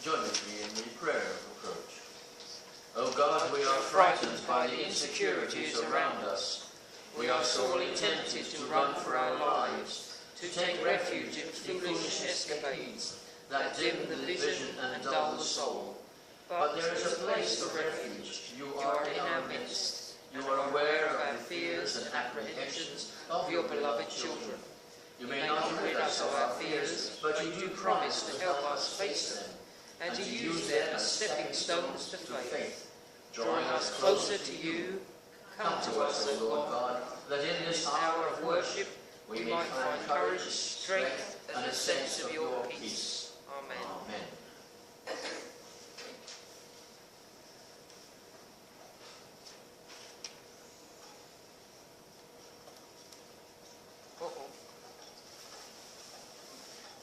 Join with me in the prayer of approach. O God, we are frightened by the insecurities around us. We are sorely tempted to run for our lives, to take refuge in foolish escapades that dim the vision and dull the soul. But there is a place for refuge. You are in our midst. You are aware of our fears and apprehensions of your beloved children. You may not rid us of our fears, but you do promise to help us face them, and to use them as stepping stones to faith, drawing us closer to you. Come to us, O Lord God, that in this hour of worship we might find courage, strength, and a sense of your peace. Amen. Amen.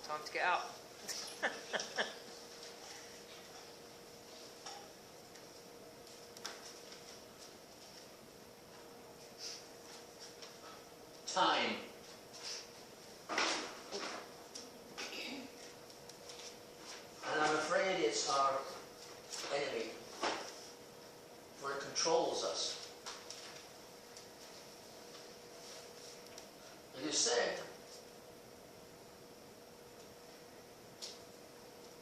Time to get up. Time. And I'm afraid it's our enemy, for it controls us. It is said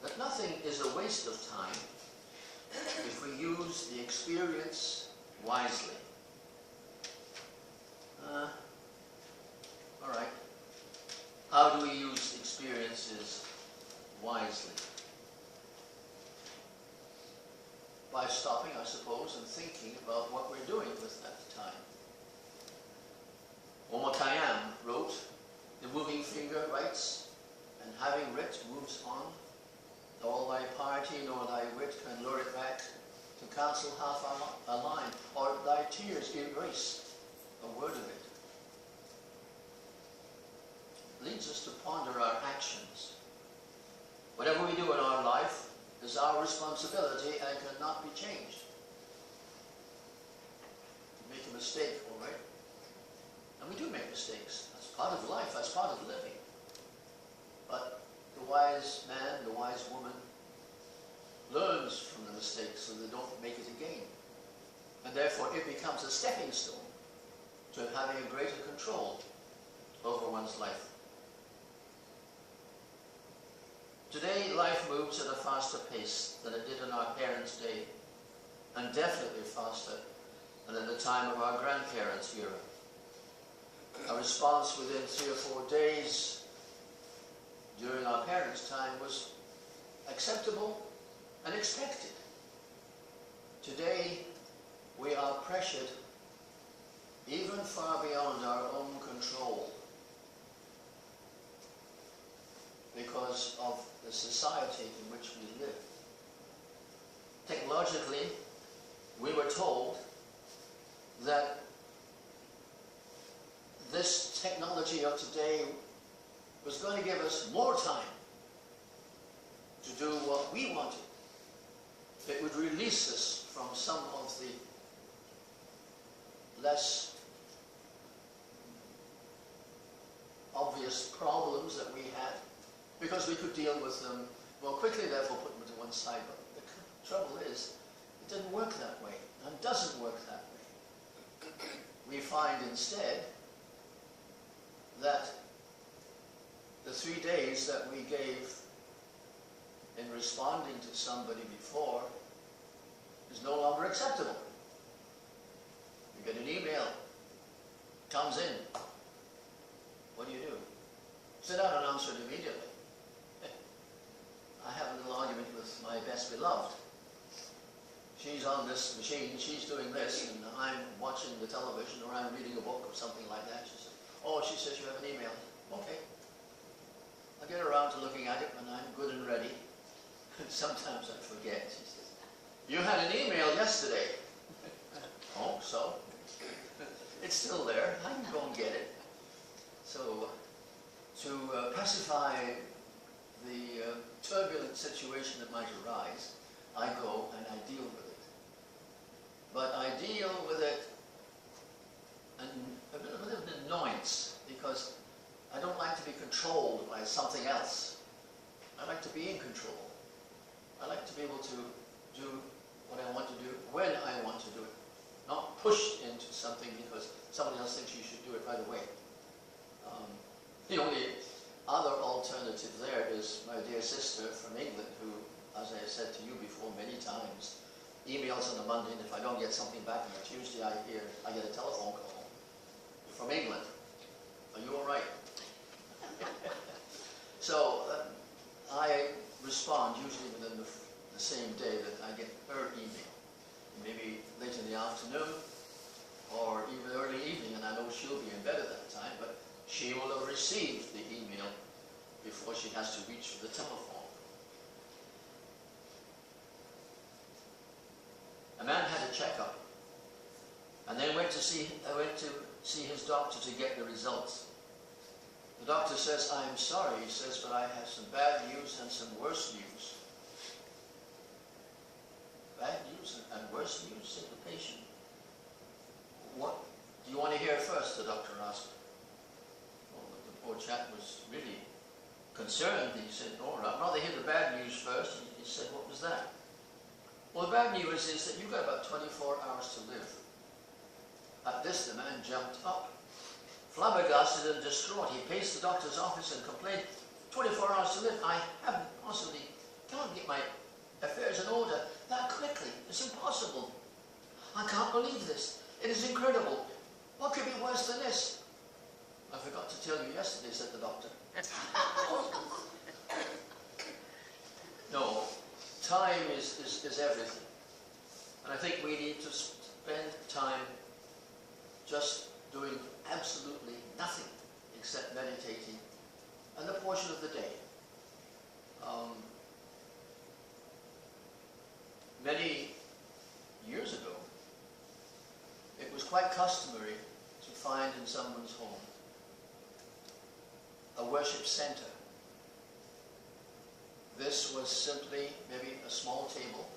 that nothing is a waste of time if we use the experience wisely. All right. How do we use experiences wisely? By stopping, I suppose, and thinking about what we're doing with that time. Omar Khayyam wrote, "The moving finger writes, and having writ moves on. All thy piety nor thy wit can lure it back to cancel half a line, or thy tears erase a word of it." Leads us to ponder our actions. Whatever we do in our life is our responsibility and cannot be changed. We make a mistake, all right? And we do make mistakes. That's part of life, that's part of living. But the wise man, the wise woman, learns from the mistakes so they don't make it again. And therefore it becomes a stepping stone to having a greater control over one's life. Today, life moves at a faster pace than it did in our parents' day, and definitely faster than at the time of our grandparents' era. A response within 3 or 4 days during our parents' time was acceptable and expected. Today, we are pressured even far beyond our own control because of the society in which we live. Technologically, we were told that this technology of today was going to give us more time to do what we wanted. It would release us from some of the less obvious problems that we had, because we could deal with them more quickly, therefore put them to one side. But the trouble is, it didn't work that way, and doesn't work that way. We find instead that the 3 days that we gave in responding to somebody before is no longer acceptable. You get an email, comes in. What do? Sit down and answer it immediately. I have a little argument with my best beloved. She's on this machine, she's doing this, and I'm watching the television or I'm reading a book or something like that. She says, "Oh," she says, "you have an email." Okay. I get around to looking at it when I'm good and ready. Sometimes I forget. She says, "You had an email yesterday." Oh, so? It's still there. I can go and get it. So, to pacify the turbulent situation that might arise, I go and I deal with it. But I deal with it with an annoyance, because I don't like to be controlled by something else. I like to be in control. I like be able to do what I want to do when I want to do it. Not pushed into something because somebody else thinks you should do it right away. The only other alternative there is my dear sister from England who, as I said to you before many times, emails on a Monday, and if I don't get something back on a Tuesday, I get a telephone call from England. Are you all right? So I respond usually within the same day that I get her email. Maybe late in the afternoon or even early evening, and I know she'll be in bed at that time, but she will have received the email before she has to reach for the telephone. A man had a checkup, and then went to see his doctor to get the results. The doctor says, "I am sorry," he says, "but I have some bad news and some worse news." Bad news and worse news, said the patient. "What do you want to hear first?" the doctor asked. Well, the poor chap was really concerned. He said, "Oh, I'd rather hear the bad news first." He said, "What was that?" "Well, the bad news is that you've got about 24 hours to live." At this, the man jumped up, flabbergasted and distraught. He paced the doctor's office and complained, 24 hours to live? I can't get my affairs in order that quickly. It's impossible. I can't believe this. It is incredible. What could be worse than this?" "I forgot to tell you yesterday," said the doctor. No, time is everything. And I think we need to spend time just doing absolutely nothing except meditating and a portion of the day. Many years ago, it was quite customary to find in someone's home a worship center. This was simply maybe a small table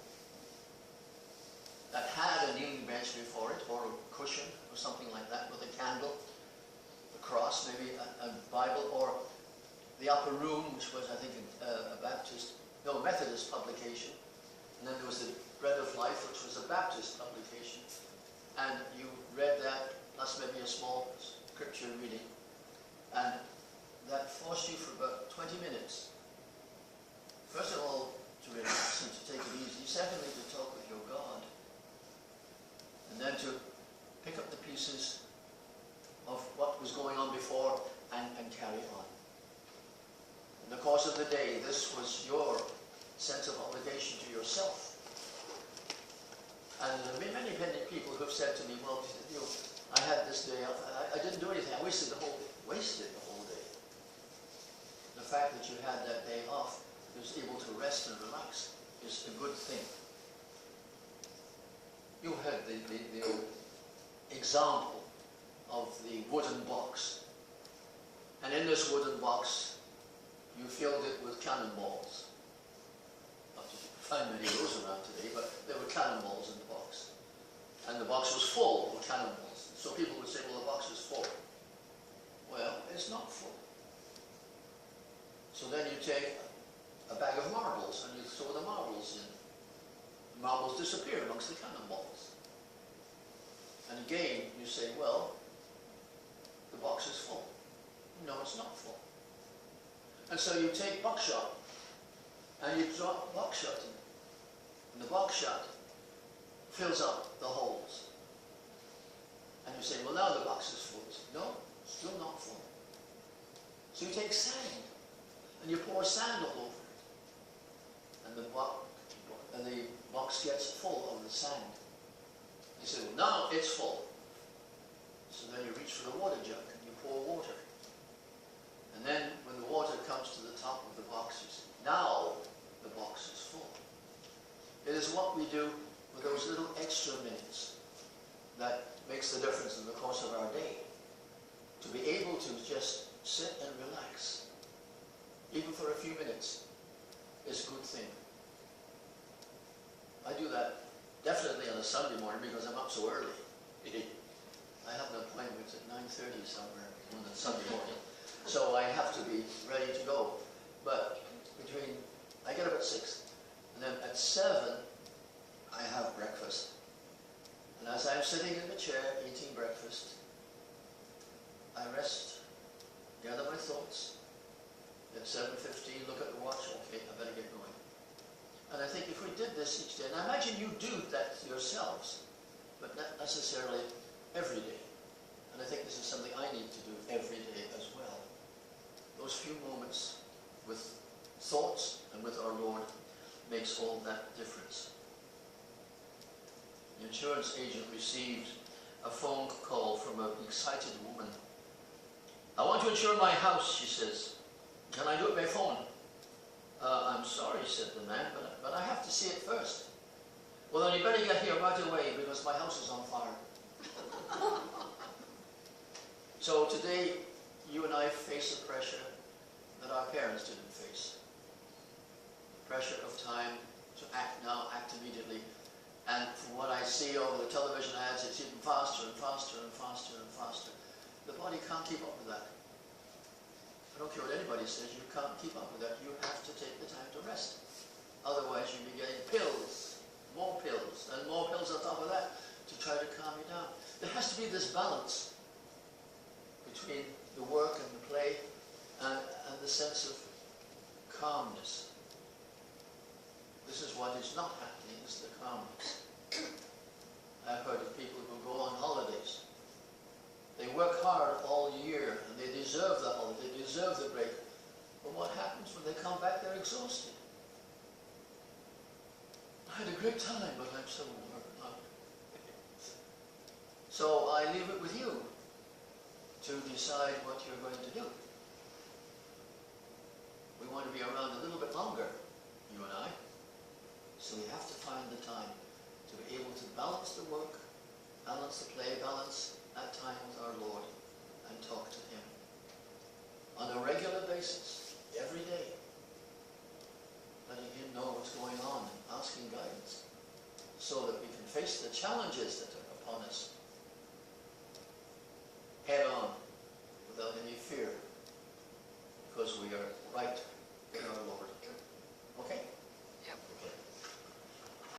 that had a kneeling bench before it, or a cushion, or something like that, with a candle, a cross, maybe a Bible, or the upper room, which was, I think, a Methodist publication. And then there was the Bread of Life, which was a Baptist publication. And you read that, plus maybe a small scripture reading. And that forced you for about 20 minutes. First of all, to relax and to take it easy. Secondly, to talk with your God. And then to pick up the pieces of what was going on before and carry on. In the course of the day, this was your sense of obligation to yourself. And there have been many people who have said to me, "Well, you know, I had this day off. I didn't do anything. I wasted the whole day." The fact that you had that day off, you was able to rest and relax, is a good thing. You heard the old example of the wooden box. And in this wooden box, you filled it with cannonballs. Not that you can find many of those around today, but there were cannonballs in the box. And the box was full of cannonballs. So people would say, "Well, the box is full." Well, it's not full. So then you take a bag of marbles and you throw the marbles in. The marbles disappear amongst the cannonballs. And again, you say, "Well, the box is full." No, it's not full. And so you take buckshot and you drop buckshot in. And the buckshot fills up the holes. And you say, "Well, now the box is full." No, still not full. So you take sand and you pour sand all over it. And the box gets full of the sand. You say, "Well, now it's full." So then you reach for the water jug and you pour water. And then when the water comes to the top of the box, you say, "Now the box is full." It is what we do with those little extra minutes that makes the difference in the course of our day. To be able to just sit and relax, even for a few minutes, is a good thing. I do that definitely on a Sunday morning because I'm up so early. I have an appointment at 9:30 somewhere on a Sunday morning, so I have to be ready to go. But I get up at 6, and then at 7 watch, okay, I better get going. And I think if we did this each day, and I imagine you do that yourselves, but not necessarily every day. And I think this is something I need to do every day as well. Those few moments with thoughts and with our Lord makes all that difference. The insurance agent received a phone call from an excited woman. I want to insure my house, she says. Can I do it by phone? I'm sorry, said the man, but I have to see it first. Well, then you better get here right away because my house is on fire. So today, you and I face a pressure that our parents didn't face. Pressure of time to act now, act immediately. And from what I see over the television ads, it's even faster and faster and faster and faster. The body can't keep up with that. I don't care what anybody says, you can't keep up with that. You have to take the time to rest. Otherwise you'll be getting pills, and more pills on top of that to try to calm you down. There has to be this balance between the work and the play and the sense of calmness. This is what is not happening, is the calmness. I've heard of people who go on holidays. They work hard all year and they deserve the holiday, they deserve the break. But what happens when they come back? They're exhausted. I had a great time, but I'm so worn out. So I leave it with you to decide what you're going to do. We want to be around a little bit longer, you and I. So we have to find the time to be able to balance the work, balance the play, balance that time with our Lord, and talk to Him on a regular basis, every day, letting Him know what's going on and asking guidance so that we can face the challenges that are upon us